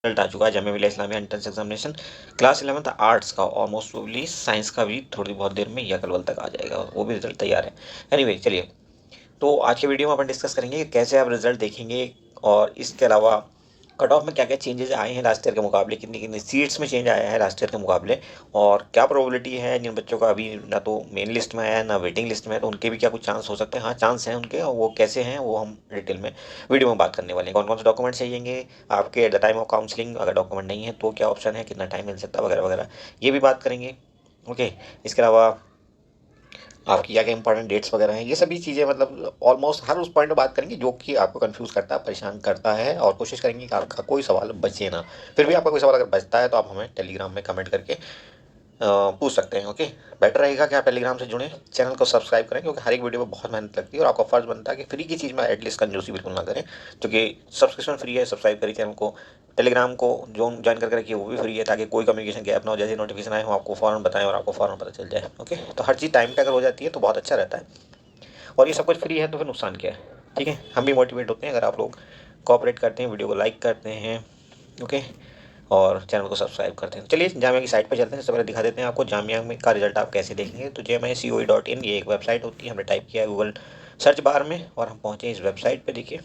Result आ चुका है Jamia Millia Islamia entrance examination class 11th arts का, और मोस्ट प्रोबेबली साइंस का भी थोड़ी बहुत देर में या कल तक आ जाएगा, वो भी रिजल्ट तैयार है। एनीवे चलिए, तो आज के वीडियो में अपन डिस्कस करेंगे कि कैसे आप रिजल्ट देखेंगे, और इसके अलावा कट ऑफ में क्या क्या चेंजेस आए हैं लास्ट ईयर के मुकाबले, कितनी कितनी सीट्स में चेंज आया है लास्ट ईयर के मुकाबले, और क्या प्रोबेबिलिटी है जिन बच्चों का अभी ना तो मेन लिस्ट में आया है ना वेटिंग लिस्ट में है, तो उनके भी क्या कुछ चांस हो सकते हैं। हाँ, चांस हैं उनके, और वो कैसे हैं वो हम डिटेल में वीडियो में बात करने वाले हैं। कौन कौन से डॉक्यूमेंट चाहिएंगे आपके at the time of counselling, अगर डॉक्यूमेंट नहीं है तो क्या ऑप्शन है, कितना टाइम मिल सकता है, वगैरह वगैरह, ये भी बात करेंगे। ओके, इसके अलावा आपकी क्या क्या इंपॉर्टेंट डेट्स वगैरह हैं, ये सभी चीज़ें मतलब ऑलमोस्ट हर उस पॉइंट पे बात करेंगे जो कि आपको कंफ्यूज करता है, परेशान करता है, और कोशिश करेंगे कि आपका कोई सवाल बचे ना। फिर भी आपका कोई सवाल अगर बचता है तो आप हमें टेलीग्राम में कमेंट करके पूछ सकते हैं। ओके, बेटर रहेगा कि आप टेलीग्राम से जुड़ें, चैनल को सब्सक्राइब करें, क्योंकि हर एक वीडियो में बहुत मेहनत लगती है और आपका फर्ज बनता है कि फ्री की चीज़ में एटलीस्ट कंजूसी बिल्कुल ना करें, क्योंकि सब्सक्रिप्शन फ्री है। सब्सक्राइब करिए चैनल को, टेलीग्राम को जो ज्वाइन करके रखिए वो भी फ्री है, ताकि कोई कम्युनिकेशन गैप ना हो, जैसे नोटिफिकेशन आए हम आपको फ़ौरन बताएं और आपको फ़ौरन पता चल जाए। ओके, तो हर चीज़ टाइम पे अगर हो जाती है तो बहुत अच्छा रहता है, और ये सब कुछ फ्री है तो फिर नुकसान क्या है। ठीक है, हम भी मोटिवेट होते हैं अगर आप लोग कोऑपरेट करते हैं, वीडियो को लाइक करते हैं। ओके, और चैनल को सब्सक्राइब करते हैं। चलिए जामिया की साइट पर चलते हैं। सबसे पहले दिखा देते हैं आपको जामिया में का रिजल्ट आप कैसे देखेंगे। तो JMIA.COE.in ये एक वेबसाइट होती है, हमने टाइप किया है गूगल सर्च बार में और हम पहुँचे इस वेबसाइट पे। देखिए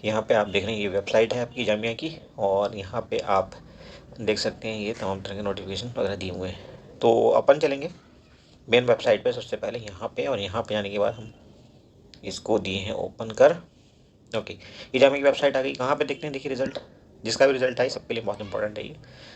यहाँ पे आप देख रहे हैं ये वेबसाइट है आपकी जामिया की, और यहाँ पे आप देख सकते हैं ये तमाम तरह के नोटिफिकेशन वगैरह दिए हुए हैं। तो अपन चलेंगे मेन वेबसाइट पे सबसे पहले यहाँ पे, और यहाँ पे जाने के बाद हम इसको दिए हैं ओपन कर। ओके, ये जामिया की वेबसाइट आ गई। कहाँ पे देखते हैं, देखिए रिजल्ट, जिसका भी रिजल्ट है सबके लिए बहुत इंपॉर्टेंट है ये।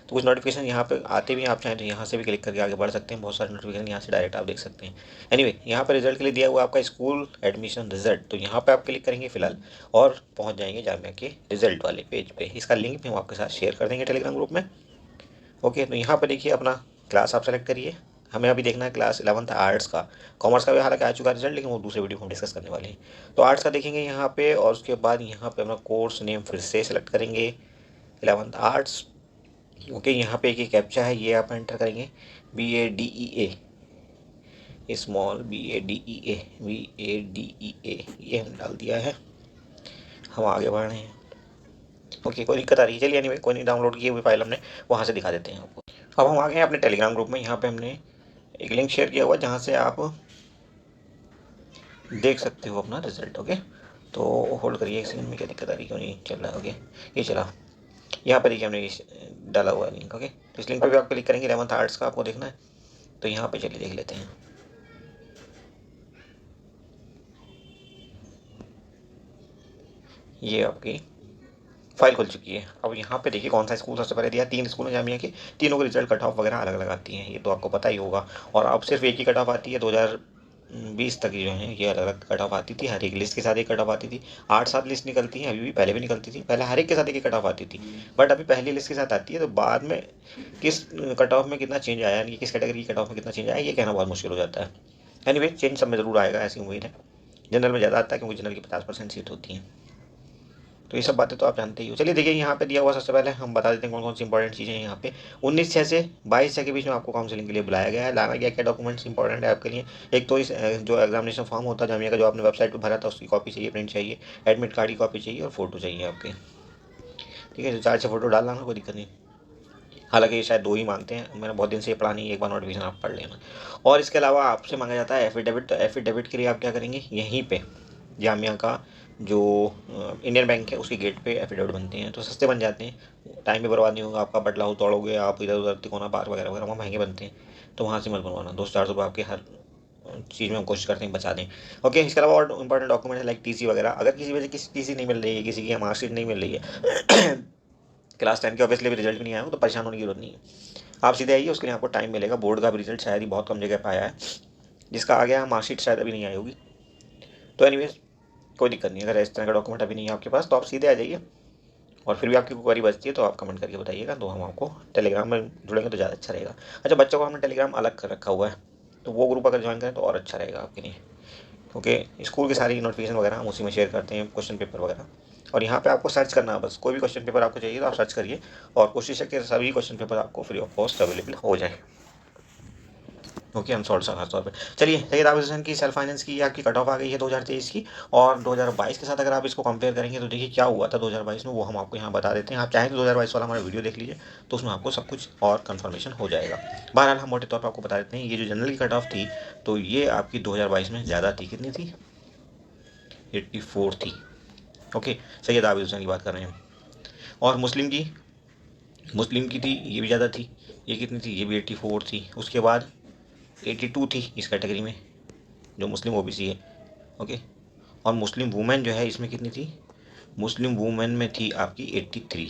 तो कुछ नोटिफिकेशन यहाँ पे आते भी हैं, आप चाहें तो यहाँ से भी क्लिक करके आगे बढ़ सकते हैं। बहुत सारे नोटिफिकेशन यहाँ से डायरेक्ट आप देख सकते हैं। एनीवे यहाँ पे रिजल्ट के लिए दिया हुआ आपका स्कूल एडमिशन रिजल्ट, तो यहाँ पे आप क्लिक करेंगे फिलहाल और पहुँच जाएंगे जामिया के रिजल्ट वाले पेज पे। इसका लिंक भी हम आपके साथ शेयर कर देंगे टेलीग्राम ग्रुप में। ओके, तो यहाँ पर देखिए अपना क्लास आप सेलेक्ट करिए। हमें अभी देखना है क्लास 11th आर्ट्स का। कॉमर्स का भी हालांकि आ चुका है रिजल्ट, लेकिन वो दूसरे वीडियो में हम डिस्कस करने वाले हैं। तो आर्ट्स का देखेंगे यहाँ पे, और उसके बाद यहाँ पे अपना कोर्स नेम फिर से सेलेक्ट करेंगे 11th आर्ट्स। ओके, यहाँ पे एक कैप्चा है, ये आप एंटर करेंगे BADEA, स्मॉल BADEA ये हमने डाल दिया है। हम आगे बढ़ रहे हैं। ओके, कोई दिक्कत आ रही है, चलिए एनीवे कोई नहीं, डाउनलोड की हुई फाइल हमने वहाँ से दिखा देते हैं आपको। अब हम आ गए हैं अपने टेलीग्राम ग्रुप में। यहाँ पे हमने एक लिंक शेयर किया हुआ है जहाँ से आप देख सकते हो अपना रिजल्ट। ओके, तो होल्ड करिए एक सेकंड में, क्या दिक्कत आ रही, क्यों नहीं चल रहा है। ओके, ये चला। यहाँ पर देखिए हमने डाला हुआ है लिंक। ओके, तो इस लिंक पर भी आप क्लिक करेंगे, 11th आर्ट्स का आपको देखना है, तो यहाँ पे चलिए देख लेते हैं। ये आपकी फाइल खुल चुकी है। अब यहाँ पे देखिए कौन सा स्कूल सबसे पहले दिया। 3 स्कूल हैं जामिया के, तीनों के रिजल्ट कट ऑफ वगैरह अलग अलग आती हैं, ये तो आपको पता ही होगा। और अब सिर्फ एक ही कट ऑफ आती है, 2020 तक जो है ये अलग अलग कट ऑफ आती थी, हर एक लिस्ट के साथ एक कट ऑफ आती थी। 8-7 लिस्ट निकलती हैं अभी भी, पहले भी निकलती थी, पहले हर एक के साथ एक ही कट ऑफ आती थी, बट अभी पहली लिस्ट के साथ आती है। तो बाद में किस कट ऑफ में कितना चेंज आया, यानी कि किस कैटेगरी की कट ऑफ में कितना चेंज आया, ये कहना बहुत मुश्किल हो जाता है। एनीवे चेंज सब में ज़रूर आएगा, ऐसी उम्मीद है। जनरल में ज़्यादा आता है, क्योंकि जनरल की 50% सीट होती हैं। तो ये सब बातें तो आप जानते ही हो। चलिए देखिए यहाँ पे दिया हुआ, सबसे पहले हम बता देते हैं कौन कौन सी इंपॉर्टेंट चीज़ें हैं। यहाँ पे 19/6 से 22/6 के बीच में आपको काउंसलिंग के लिए बुलाया गया है। लाना क्या क्या डॉक्यूमेंट्स इंपॉर्टेंट है आपके लिए। एक तो इस जो एग्जामिनेशन फॉर्म होता है जामिया का, जो आपने वेबसाइट पर भरा था, उसकी कॉपी चाहिए, प्रिंट चाहिए, एडमिट कार्ड की कॉपी चाहिए, और फोटो चाहिए आपके। ठीक है, तो 4-6 फोटो डाल लाना, कोई दिक्कत नहीं। हालांकि ये शायद 2 ही मांगते हैं, मैंने बहुत दिन से ये पढ़ा नहीं, एक बार नोटिफिकेशन आप पढ़ लेना। और इसके अलावा आपसे मांगा जाता है एफिडेविट। तो एफिडेविट के लिए आप क्या करेंगे, यहीं पे जामिया का जो इंडियन बैंक है उसके गेट पे एफिडेविट बनते हैं, तो सस्ते बन जाते हैं, टाइम भी बर्बाद नहीं होगा आपका। बटला हाउस दौड़ोगे आप, इधर उधर तिकोना पार्क वगैरह वगैरह, वहाँ महंगे बनते हैं, तो वहाँ से मत बनवाना। 200-400 रुपये आपके हर चीज़ में हम कोशिश करते हैं बचा दें। ओके, इसके अलावा और इंपॉर्टेंट डॉक्यूमेंट है लाइक TC वगैरह। अगर किसी वजह किसी TC नहीं मिल रही है, किसी की मार्कशीट नहीं मिल रही है क्लास 10 के ऑब्वियसली भी रिजल्ट भी नहीं आया हो, तो परेशान होने की जरूरत नहीं है। आप सीधे आइए, उसके लिए आपको टाइम मिलेगा। बोर्ड का भी रिजल्ट शायद ही बहुत कम जगह पे आया है, जिसका आ गया मार्कशीट शायद अभी नहीं आई होगी। तो एनीवेज कोई दिक्कत नहीं, अगर इस तरह का डॉक्यूमेंट अभी नहीं है आपके पास तो आप सीधे आ जाइए। और फिर भी आपकी कोई क्वेरी बचती है तो आप कमेंट करके बताइएगा, तो हम आपको टेलीग्राम में जुड़ेंगे तो ज़्यादा अच्छा रहेगा। अच्छा, बच्चों को हमने टेलीग्राम अलग कर रखा हुआ है, तो वो ग्रुप अगर ज्वाइन करें तो और अच्छा रहेगा आपके लिए, क्योंकि स्कूल की सारी नोटिफिकेशन वगैरह हम उसी में शेयर करते हैं, क्वेश्चन पेपर वगैरह। और यहाँ पे आपको सर्च करना है बस, कोई भी क्वेश्चन पेपर आपको चाहिए तो आप सर्च करिए, और कोशिश है कि सभी क्वेश्चन पेपर आपको फ्री ऑफ कॉस्ट अवेलेबल हो जाए। ओके, अनसॉल्व सा खास तौर पे। चलिए सैयद आबिद हुसैन की सेल्फ फाइनेंस की आपकी कट ऑफ आ गई है 2023 की, और 2022 के साथ अगर आप इसको कंपेयर करेंगे तो देखिए क्या हुआ था 2022 में, वो हम आपको यहाँ बता देते हैं। आप चाहें तो 2022 वाला हमारा वीडियो देख लीजिए, तो उसमें आपको सब कुछ और कन्फर्मेशन हो जाएगा। बहरहाल हम मोटे तौर पर आपको बता देते हैं, ये जो जनरल की कट ऑफ थी तो ये आपकी 2022 में ज़्यादा थी। कितनी थी? 84 थी। ओके, सैयद आबिद हुसैन की बात कर रहे हैं। और मुस्लिम की थी, ये भी ज़्यादा थी। ये कितनी थी? ये भी 84 थी। उसके बाद 82 थी इस कैटेगरी में, जो मुस्लिम ओबीसी है। ओके, और मुस्लिम वुमेन जो है इसमें कितनी थी? मुस्लिम वुमेन में थी आपकी 83।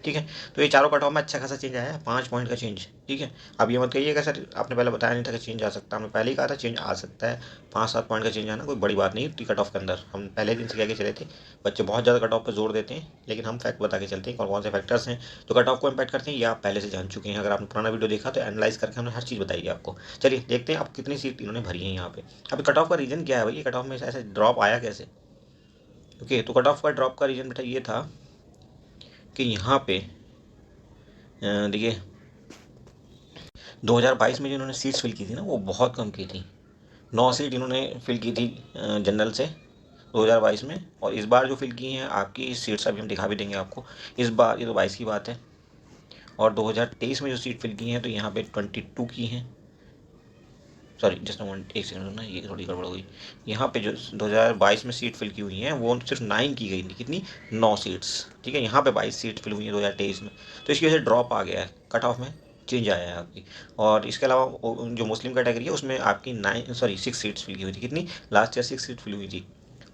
ठीक है, तो ये चारों कट ऑफ में अच्छा खासा चेंज आया है, 5 पॉइंट का चेंज। ठीक है, अब ये मत कहिएगा सर आपने पहले बताया नहीं था कि चेंज आ सकता है। हमने पहले ही कहा था चेंज आ सकता है। 5-7 पॉइंट का चेंज आना कोई बड़ी बात नहीं थी कट ऑफ के अंदर। हम पहले दिन से कह के चले थे, बच्चे बहुत ज़्यादा कट ऑफ पर जोर देते हैं, लेकिन हम फैक्ट बता के चलते हैं कौन कौन से फैक्टर्स हैं जो कट ऑफ को इम्पैक्ट करते हैं। ये आप पहले से जान चुके हैं, अगर आपने पुराना वीडियो देखा तो एनालाइज करके हमने हर चीज़ बताई है आपको। चलिए देखते हैं आप कितनी सीट इन्होंने भरी है यहाँ पे। अभी कट ऑफ का रीज़न क्या है भाई? कट ऑफ में ऐसे ड्रॉप आया कैसे? ओके, तो कट ऑफ का ड्रॉप का रीज़न बेटा ये था कि यहाँ पे देखिए 2022 में जो इन्होंने सीट्स फिल की थी ना, वो बहुत कम की थी। 9 सीट इन्होंने फिल की थी जनरल से 2022 में, और इस बार जो फिल की हैं आपकी सीट्स अभी हम दिखा भी देंगे आपको। इस बार ये तो 22 की बात है, और 2023 में जो सीट फिल की हैं तो यहाँ पे 22 की हैं। सॉरी जस्ट एक सेकंड ना, ये थोड़ी गड़बड़ हो गई। यहाँ पे जो 2022 में सीट फिल की हुई हैं वो सिर्फ 9 की गई थी। कितनी? 9 सीट्स। ठीक है, यहाँ पे 22 सीट फिल हुई हैं 2023 में, तो इसकी वजह से ड्रॉप आ गया है, कट ऑफ में चेंज आया है आपकी। और इसके अलावा जो मुस्लिम कैटेगरी है उसमें आपकी 6 सीट्स फिल की हुई थी। कितनी? लास्ट ईयर 6 सीट फिल हुई थी।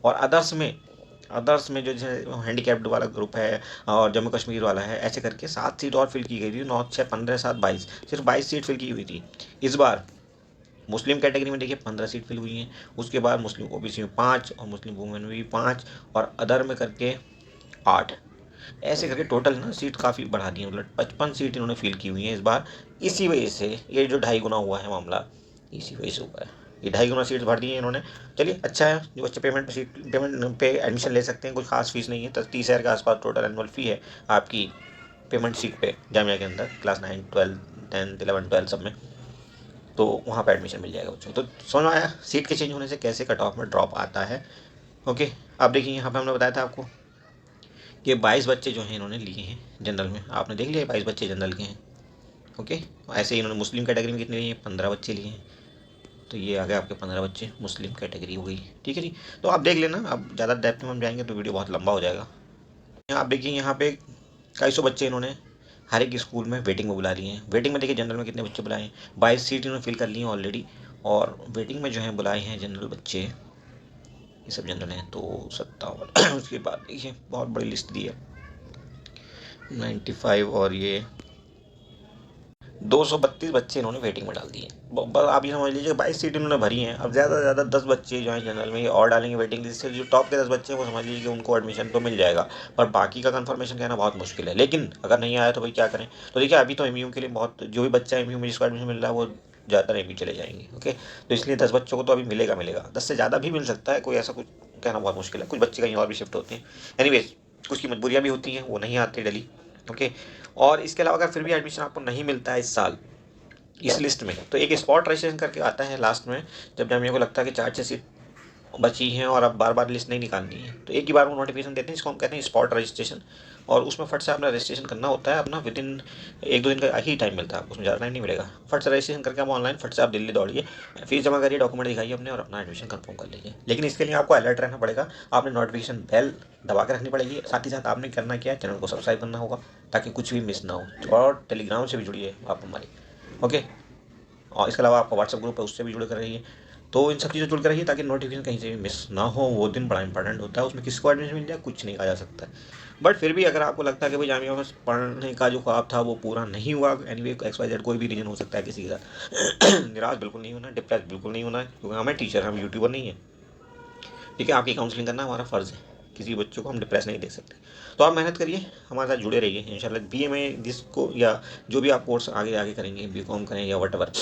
और अदर्स में जो हैंडीकैप्ड वाला ग्रुप है और जम्मू कश्मीर वाला है, ऐसे करके 7 सीट और फिल की गई थी। 9 6 15 7 22, सिर्फ 22 सीट फिल की हुई थी। इस बार मुस्लिम कैटेगरी में देखिए 15 सीट फिल हुई हैं। उसके बाद मुस्लिम ओबीसी में 5, और मुस्लिम वुमेन में भी 5, और अदर में करके 8। ऐसे करके टोटल ना सीट काफ़ी बढ़ा दी है, मतलब 55 सीट इन्होंने फिल की हुई हैं इस बार। इसी वजह से ये जो 2.5 गुना हुआ है मामला, इसी वजह से हुआ है। ये 2.5 गुना सीट्स भर दी हैं इन्होंने। चलिए अच्छा है, जो बच्चे पेमेंट पे एडमिशन ले सकते हैं, कुछ खास फीस नहीं है। 30,000 के आसपास टोटल एनुअल फ़ी है आपकी पेमेंट सीट पे जामिया के अंदर, क्लास 9 12 10 11 12 सब में। तो वहाँ पर एडमिशन मिल जाएगा बच्चों। तो समझ में आया सीट के चेंज होने से कैसे कट ऑफ में ड्रॉप आता है। ओके, अब देखिए यहाँ पे हमने बताया था आपको कि 22 बच्चे जो हैं इन्होंने लिए हैं जनरल में। आपने देख लिया 22 बच्चे जनरल के हैं। ओके, ऐसे ही इन्होंने मुस्लिम कैटेगरी में कितने लिए हैं? 15 बच्चे लिए हैं। तो ये आ गए आपके 15 बच्चे, मुस्लिम कैटेगरी हो गई। ठीक है जी, तो आप देख लेना। अब ज़्यादा डेप्थ में हम जाएंगे तो वीडियो बहुत लंबा हो जाएगा। यहाँ आप देखिए, यहाँ पे कई सौ बच्चे इन्होंने हर एक स्कूल में वेटिंग में बुला लिए हैं। वेटिंग में देखिए जनरल में कितने बच्चे बुलाए हैं? 22 सीट इन्होंने फिल कर ली हैं ऑलरेडी, और वेटिंग में जो है बुलाए हैं जनरल बच्चे, ये सब जनरल हैं तो 57। उसके बाद देखिए बहुत बड़ी लिस्ट दी है, 95, और ये 232 बच्चे इन्होंने वेटिंग में डाल दिए। बस आप ये समझ लीजिए 22 सीट इन्होंने भरी हैं। अब ज़्यादा से ज़्यादा 10 बच्चे जो हैं जनरल में ये और डालेंगे वेटिंग लिस्ट से। जो टॉप के 10 बच्चे हैं वो समझ लीजिए कि उनको एडमिशन तो मिल जाएगा, पर बाकी का कंफर्मेशन कहना बहुत मुश्किल है। लेकिन अगर नहीं आया तो भाई क्या करें? तो देखिए अभी तो एमयू के लिए बहुत, जो भी बच्चा एमयू में जिसको एडमिशन मिल रहा है वो ज़्यादातर एमयू चले जाएंगे। ओके, तो इसलिए 10 बच्चों को तो अभी मिलेगा 10 से ज़्यादा भी मिल सकता है, कोई ऐसा कुछ कहना बहुत मुश्किल है। कुछ बच्चे कहीं और भी शिफ्ट होते हैं। एनीवेज, कुछ की मजबूरियाँ भी होती हैं, वो नहीं आते डेली। ओके, और इसके अलावा अगर फिर भी एडमिशन आपको नहीं मिलता है इस साल इस लिस्ट में, तो एक स्पॉट रजिस्ट्रेशन करके आता है लास्ट में, जब जामिया को लगता है कि 4-6 सीट बची हैं और अब बार बार लिस्ट नहीं निकालनी है, तो एक ही बार वो नोटिफिकेशन देते हैं, इसको हम कहते हैं स्पॉट रजिस्ट्रेशन। और उसमें फट से अपना रजिस्ट्रेशन करना होता है अपना, विद इन 1-2 दिन का ही टाइम मिलता है आपको, उसमें ज़्यादा टाइम नहीं मिलेगा। फट से रजिस्ट्रेशन करके आप ऑनलाइन फट से आप दिल्ली दौड़िए, फीस जमा करिए, डॉक्यूमेंट दिखाइए अपने, और अपना एडमिशन कंफर्म कर लीजिए। लेकिन इसके लिए आपको अलर्ट रहना पड़ेगा, आपने नोटिफिकेशन बेल दबा के रखनी पड़ेगी। साथ ही साथ आपने करना क्या है, चैनल को सब्सक्राइब करना होगा ताकि कुछ भी मिस ना हो। और टेलीग्राम से भी जुड़िए आप हमारी। ओके, और इसके अलावा आपका व्हाट्सएप ग्रुप है, उससे भी जुड़ कर रहिए। तो इन सब चीज़ों जुड़ कर रहिए ताकि नोटिफिकेशन कहीं से भी मिस ना हो। वो दिन बड़ा इंपॉर्टेंट होता है, उसमें किसको एडमिशन मिल जाए कुछ नहीं कहा जा सकता है। बट फिर भी अगर आपको लगता है कि भाई जामिया में पढ़ने का जो ख्वाब था वो पूरा नहीं हुआ, एनीवे XYZ कोई भी रीजन हो सकता है किसी के साथ, निराश बिल्कुल नहीं होना, डिप्रेस बिल्कुल नहीं होना है, क्योंकि हमें टीचर, हम यूट्यूबर नहीं है। ठीक है, आपकी काउंसलिंग करना हमारा फ़र्ज़ है, किसी बच्चों को हम डिप्रेस नहीं देख सकते। तो आप मेहनत करिए, हमारे साथ जुड़े रहिए इंशाल्लाह। BA में जिसको, या जो भी आप कोर्स आगे आगे करेंगे, BCom करें या वट,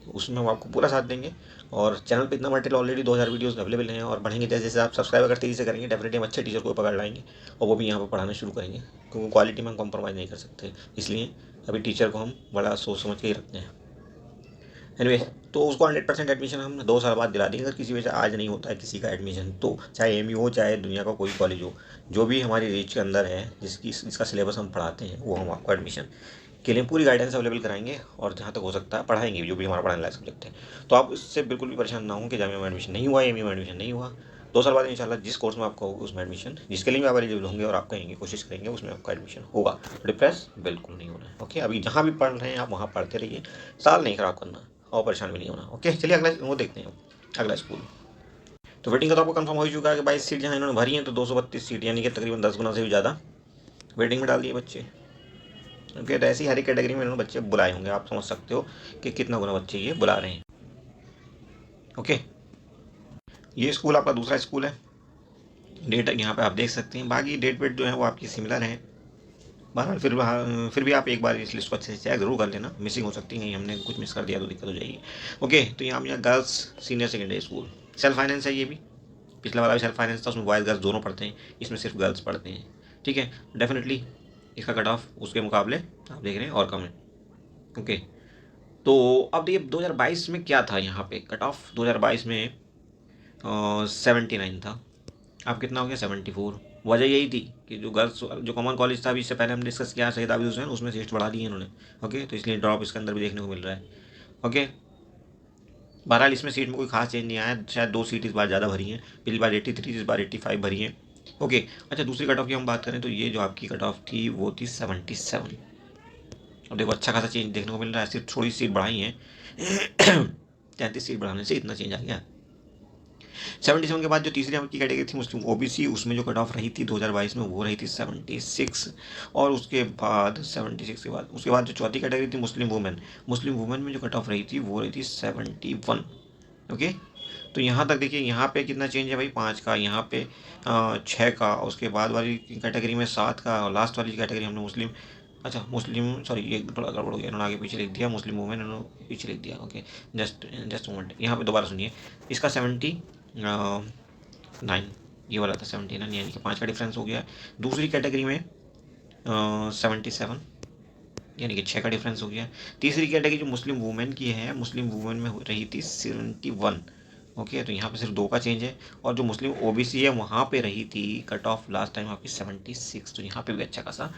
उसमें हम आपको पूरा साथ देंगे। और चैनल पे इतना मटेरियल ऑलरेडी 2000 वीडियोस अवेलेबल हैं, और बढ़ेंगे जैसे जैसे आप सब्सक्राइब अगर तेज़ी से करेंगे, डेफिनेटली हम अच्छे टीचर को पकड़ लाएंगे और वो भी यहाँ पर पढ़ाना शुरू करेंगे, क्योंकि क्वालिटी में हम कॉम्प्रोमाइज़ नहीं कर सकते। इसलिए अभी टीचर को हम बड़ा सोच समझ के ही रखते हैं। एनीवे, तो उसको 100% एडमिशन हम 2 साल बाद दिला देंगे। अगर किसी वजह से आज नहीं होता है किसी का एडमिशन, तो चाहे एमयू हो चाहे दुनिया का कोई कॉलेज हो, जो भी हमारी रीच के अंदर है, जिसका सिलेबस हम पढ़ाते हैं, वो हम आपको एडमिशन के लिए पूरी गाइडेंस अवेलेबल कराएंगे, और जहाँ तक हो सकता है पढ़ाएंगे भी, जो भी हमारा पढ़ाने लायक सब्जेक्ट है। तो आप इससे बिल्कुल भी परेशान ना हो कि जामिया में एडमिशन नहीं हुआ, एमयू में एडमिशन नहीं हुआ। 2 साल बाद इंशाल्लाह जिस कोर्स में आपका होगा उसमें एडमिशन, जिसके लिए भी आप एलिजिबल होंगे और आप कहेंगे, कोशिश करेंगे, उसमें आपका एडमिशन होगा। डिप्रेस बिल्कुल नहीं होना है। ओके, अभी जहाँ भी पढ़ रहे हैं आप वहाँ पढ़ते रहिए, साल नहीं खराब करना और परेशान भी नहीं होना। ओके, चलिए अगला वो देखते हैं, अगला स्कूल। तो वेटिंग का तो आपको कंफर्म हो ही चुका है कि 22 सीट जहाँ इन्होंने भरी हैं, तो 232 सीट यानी कि तकरीबन 10 गुना से भी ज़्यादा वेटिंग में डाल दिए बच्चे। ओके, तो ऐसी हर एक कैटेगरी में इन्होंने बच्चे बुलाए होंगे, आप समझ सकते हो कि कितना गुना बच्चे ये बुला रहे हैं। ओके, ये स्कूल आपका दूसरा स्कूल है। डेट यहाँ पे आप देख सकते हैं, बाकी डेट वेट जो है वो आपकी सिमिलर है। बहरहाल फिर भी आप एक बार इस लिस्ट को अच्छे से चेक जरूर कर लेना, मिसिंग हो सकती है, हमने कुछ मिस कर दिया तो दिक्कत हो जाएगी। ओके, तो यहाँ girls senior secondary school, self finance है ये भी। पिछला वाला भी सेल्फ फाइनेंस था, उसमें बॉयज़ गर्ल्स दोनों पढ़ते हैं, इसमें सिर्फ गर्ल्स पढ़ते हैं। ठीक है, डेफिनेटली इसका कट ऑफ उसके मुकाबले आप देख रहे हैं और कम है। ओके, तो अब देखिए 2022 में क्या था, यहाँ पे कट ऑफ 2022 में 79 था। अब कितना हो गया 74। वजह यही थी कि जो गर्ल्स जो कॉमन कॉलेज था, अभी इससे पहले हम डिस्कस किया शहीद आबिद हुसैन, उसमें सीट्स बढ़ा दी इन्होंने। ओके, तो इसलिए ड्रॉप इसके अंदर भी देखने को मिल रहा है। ओके, बहरहाल इसमें सीट में कोई खास चेंज नहीं आया, शायद 2 सीट इस बार ज़्यादा भरी हैं, पिछली बार 83, इस बार 85 भरी हैं। ओके, अच्छा दूसरी कट ऑफ की हम बात करें तो ये जो आपकी कट ऑफ थी वो थी 77। अब देखो अच्छा खासा चेंज देखने को मिल रहा है, सिर्फ थोड़ी सीट बढ़ाई है 33 सीट बढ़ाने से इतना चेंज आ गया। 77 के बाद जो तीसरी आपकी कैटेगरी थी मुस्लिम ओबीसी, उसमें जो कट ऑफ रही थी 2022 में वो रही थी 76। और उसके बाद 76 के बाद जो चौथी कैटेगरी थी मुस्लिम वुमेन में जो कट ऑफ रही थी वो रही थी 71। ओके, तो यहाँ तक देखिए, यहाँ पे कितना चेंज है भाई, 5 का, यहाँ पे 6 का, उसके बाद वाली कैटेगरी में 7 का, और लास्ट वाली कैटेगरी हमने मुस्लिम, अच्छा मुस्लिम, सॉरी ये थोड़ा गड़बड़ हो गया, इन्होंने आगे पीछे लिख दिया, मुस्लिम वुमेन इन्होंने पीछे लिख दिया। ओके, जस्ट मोमेंट, यहाँ पे दोबारा सुनिए, इसका 79, ये वाला था 79, यानी कि 5 का डिफरेंस हो गया। दूसरी कैटेगरी में 77, यानी कि 6 का डिफरेंस हो गया। तीसरी कैटेगरी जो मुस्लिम वुमेन की है, मुस्लिम वुमेन में रही थी 71। ओके, तो यहाँ पे सिर्फ 2 का चेंज है। और जो मुस्लिम ओबीसी है वहाँ पे रही थी कट ऑफ लास्ट टाइम आपकी 76, तो यहाँ पे भी अच्छा खासा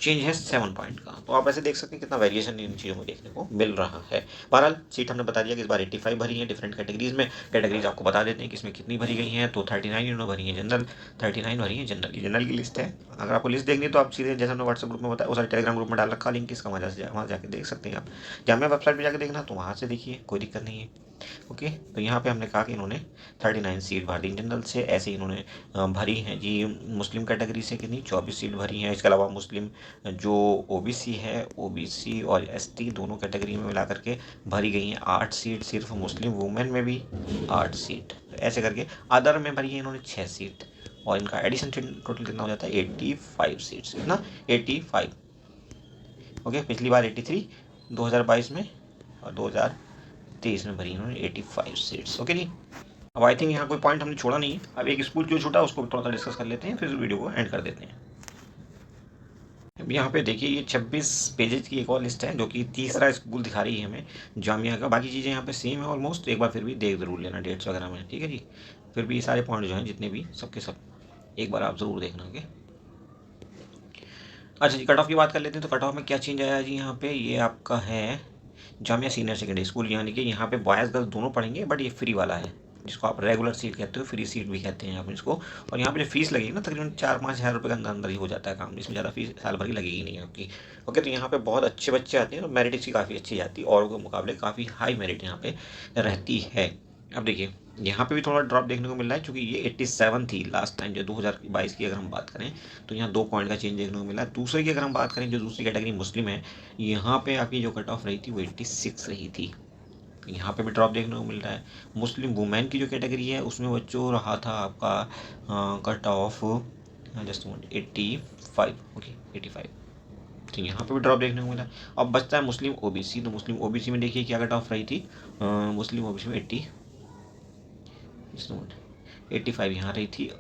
चेंज है 7 पॉइंट का। तो आप ऐसे देख सकते हैं कितना वेरिएशन इन चीज़ों में देखने को मिल रहा है। बहरहाल सीट हमने बता दिया कि इस बार 85 भरी है डिफरेंट कैटेगरीज में। कैटेगरीज आपको बता देते हैं कि इसमें कितनी भरी गई हैं, तो 39 इन्होंने भरी है जनरल, 39 भरी है जनरल। जनरल की लिस्ट है, अगर आपको लिस्ट देखनी है तो आप सीधे जैसे हमने व्हाट्सएप ग्रुप में बताया, उस टेलीग्राम ग्रुप में डाल रखा लिंक, इसका वहाँ जाकर देख सकते हैं आप। जामिया वेबसाइट पर जाकर देखना तो वहाँ से देखिए, कोई दिक्कत नहीं है। ओके, तो यहाँ पे हमने कहा कि इन्होंने 39 सीट भारतीय जनरल से, ऐसे ही इन्होंने भरी हैं जी मुस्लिम कैटेगरी से कितनी 24 सीट भरी हैं। इसके अलावा मुस्लिम जो ओबीसी है, ओबीसी और एसटी दोनों कैटेगरी में मिला करके भरी गई हैं 8 सीट, सिर्फ मुस्लिम वुमेन में भी 8 सीट, ऐसे करके अदर में भरी है इन्होंने 6 सीट, और इनका एडिशन टोटल कितना हो जाता है 85 सीट्स, कितना 85। ओके, पिछली बार 83 2022 में, और 2023 में भरी इन्होंने 85 सीट्स। ओके जी, अब आई थिंक यहाँ कोई पॉइंट हमने छोड़ा नहीं है। अब एक स्कूल जो छूटा उसको थोड़ा सा डिस्कस कर लेते हैं, फिर वीडियो को एंड कर देते हैं। अब यहाँ पे देखिए ये 26 पेजेज की एक और लिस्ट है, जो कि तीसरा स्कूल दिखा रही है हमें जामिया का। बाकी चीज़ें यहाँ पे सेम है ऑलमोस्ट, एक बार फिर भी देख ज़रूर लेना डेट्स वगैरह में, ठीक है जी। फिर भी सारे पॉइंट जो हैं जितने भी सबके सब एक बार आप ज़रूर देखना। ओके, अच्छा जी, कट ऑफ की बात कर लेते हैं। तो कट ऑफ में क्या चेंज आया जी, यहाँ पे ये आपका है जामिया सीनियर सेकेंडरी स्कूल, यानी कि यहाँ पे बॉयज़ गर्ल्स दोनों पढ़ेंगे, बट ये फ्री वाला है, जिसको आप रेगुलर सीट कहते हो, फ्री सीट भी कहते हैं आप इसको। और यहाँ पे जो फीस लगेगी ना, तकरीबन 4-5 हज़ार रुपये के अंदर अंदर ही हो जाता है काम, इसमें ज़्यादा फीस साल भर की लगेगी नहीं आपकी। ओके, तो यहाँ पे बहुत अच्छे बच्चे आते हैं, तो मेरिट इसकी काफ़ी अच्छी जाती है, और के मुकाबले काफ़ी हाई मेरिट यहाँ पे रहती है। अब देखिए यहाँ पे भी थोड़ा ड्रॉप देखने को मिल रहा है, क्योंकि ये 87 थी लास्ट टाइम जो 2022 की अगर हम बात करें, तो यहाँ 2 पॉइंट का चेंज देखने को मिला है। दूसरे की अगर हम बात करें, जो दूसरी कैटेगरी मुस्लिम है, यहाँ पे आपकी जो कट ऑफ रही थी वो 86 रही थी, यहाँ पे भी ड्रॉप देखने को मिल रहा है। मुस्लिम वुमेन की जो कैटेगरी है उसमें बच्चों रहा था आपका कट ऑफ जस्ट 85। ओके, 85, तो यहाँ पे भी ड्रॉप देखने को मिला। अब बचता है मुस्लिम ओबीसी, तो मुस्लिम ओबीसी में देखिए क्या कट ऑफ रही थी, मुस्लिम ओबीसी में 85 यहाँ रही थी,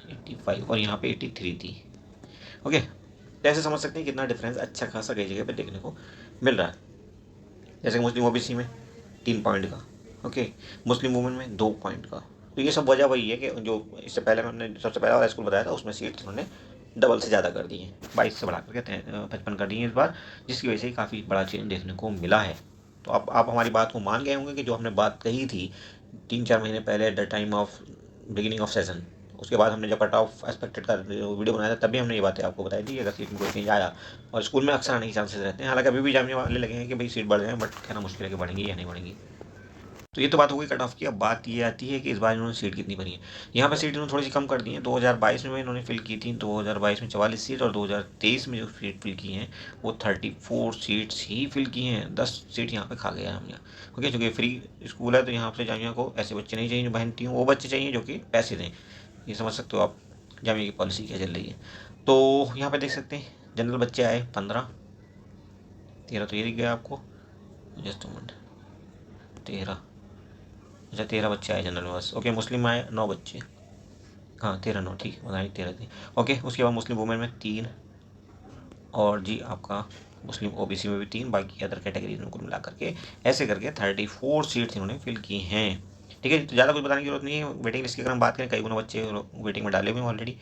85, और यहाँ पे 83 थी। ओके, तो ऐसे समझ सकते हैं कितना डिफरेंस अच्छा खासा कई जगह पे देखने को मिल रहा है। जैसे कि मुस्लिम ओबीसी में 3 पॉइंट का, ओके। मुस्लिम वुमेन में 2 पॉइंट का। तो ये सब वजह वही है कि जो इससे पहले हमने सबसे पहला वाला स्कूल बताया था उसमें सीट्स उन्होंने डबल से ज़्यादा कर दी हैं, 22 से बढ़ा करके 55 कर दी हैं इस बार, जिसकी वजह से काफ़ी बड़ा चेंज देखने को मिला है। तो अब आप हमारी बात को मान गए होंगे कि जो हमने बात कही थी 3-4 महीने पहले at the time of beginning of session, उसके बाद हमने जब कट ऑफ एक्सपेक्टेड का वीडियो बनाया था तभी हमने ये बातें आपको बताई थी कि अगर सीट में कोई चेंज आया, और स्कूल में अक्सर आने के चांसेस रहते हैं, हालांकि अभी भी जानने वाले लगे हैं कि भाई सीट बढ़ जाए, बट कहना मुश्किल है कि बढ़ेंगी या नहीं बढ़ेंगी। तो ये तो बात हो गई कट ऑफ की। अब बात ये आती है कि इस बार इन्होंने सीट कितनी भरी है। यहाँ पे सीट इन्होंने थोड़ी सी कम कर दी है। 2022 में इन्होंने फिल की थी, 2022 में 44 सीट, और 2023 में जो सीट फिल की हैं वो 34 सीट्स ही फिल की हैं। 10 सीट यहाँ पे खा गया हम यहाँ, ओके। चूँकि फ्री स्कूल है तो यहाँ पे जामिया को ऐसे बच्चे नहीं चाहिए जो बहनती हूँ, वो बच्चे चाहिए जो कि पैसे दें। ये समझ सकते हो आप जामिया की पॉलिसी क्या चल रही है। तो यहाँ पे देख सकते हैं जनरल बच्चे आए 15, 13 तो ये दिख गया आपको, जस्ट मिनट, 13, अच्छा 13 बच्चे आए जनरल में बस, ओके। मुस्लिम आए 9 बच्चे, हाँ 13 9 ठीक है, बताइए 13 थी, ओके। उसके बाद मुस्लिम वुमेन में 3, और जी आपका मुस्लिम ओबीसी में भी 3, बाकी अदर कैटेगरी को मिला करके ऐसे करके 34 सीट्स इन्होंने फिल की हैं। ठीक है, तो ज़्यादा कुछ बताने की जरूरत नहीं है। वेटिंग लिस्ट की अगर हम बात करें, कई गुना बच्चे वेटिंग में डाले हुए हैं ऑलरेडी।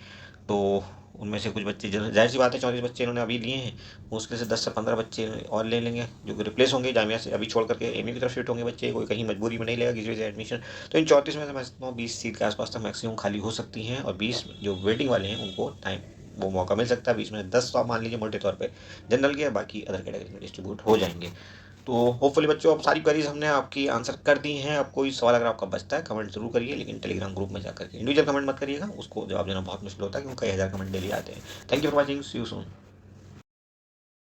तो उनमें से कुछ बच्चे जाहिर सी बात है 34 बच्चे इन्होंने अभी लिए हैं, मुश्किल से 10 से 15 बच्चे और ले लेंगे जो कि रिप्लेस होंगे जामिया से, अभी छोड़ करके एमयू की तरफ शिफ्ट होंगे बच्चे, कोई कहीं मजबूरी में नहीं लेगा किसी वजह से एडमिशन। तो इन 34 में से मैं समझता हूँ 20 सीट के आसपास तक मैक्सिमम खाली हो सकती हैं, और 20 जो वेटिंग वाले हैं उनको टाइम वो मौका मिल सकता है। 20 में 10 तो आप मान लीजिए मोटे तौर पे जनरल के, बाकी अदर कैटेगरी में डिस्ट्रीब्यूट हो जाएंगे। तो होपफुली बच्चों अब सारी क्वेरीज हमने आपकी आंसर कर दी हैं। अब कोई सवाल अगर आपका बचता है कमेंट जरूर करिए, लेकिन टेलीग्राम ग्रुप में जाकर के इंडिविजुअल कमेंट मत करिएगा, उसको जवाब देना बहुत मुश्किल होता है क्योंकि कई हज़ार कमेंट डेली आते हैं। Thank you for watching, see you soon.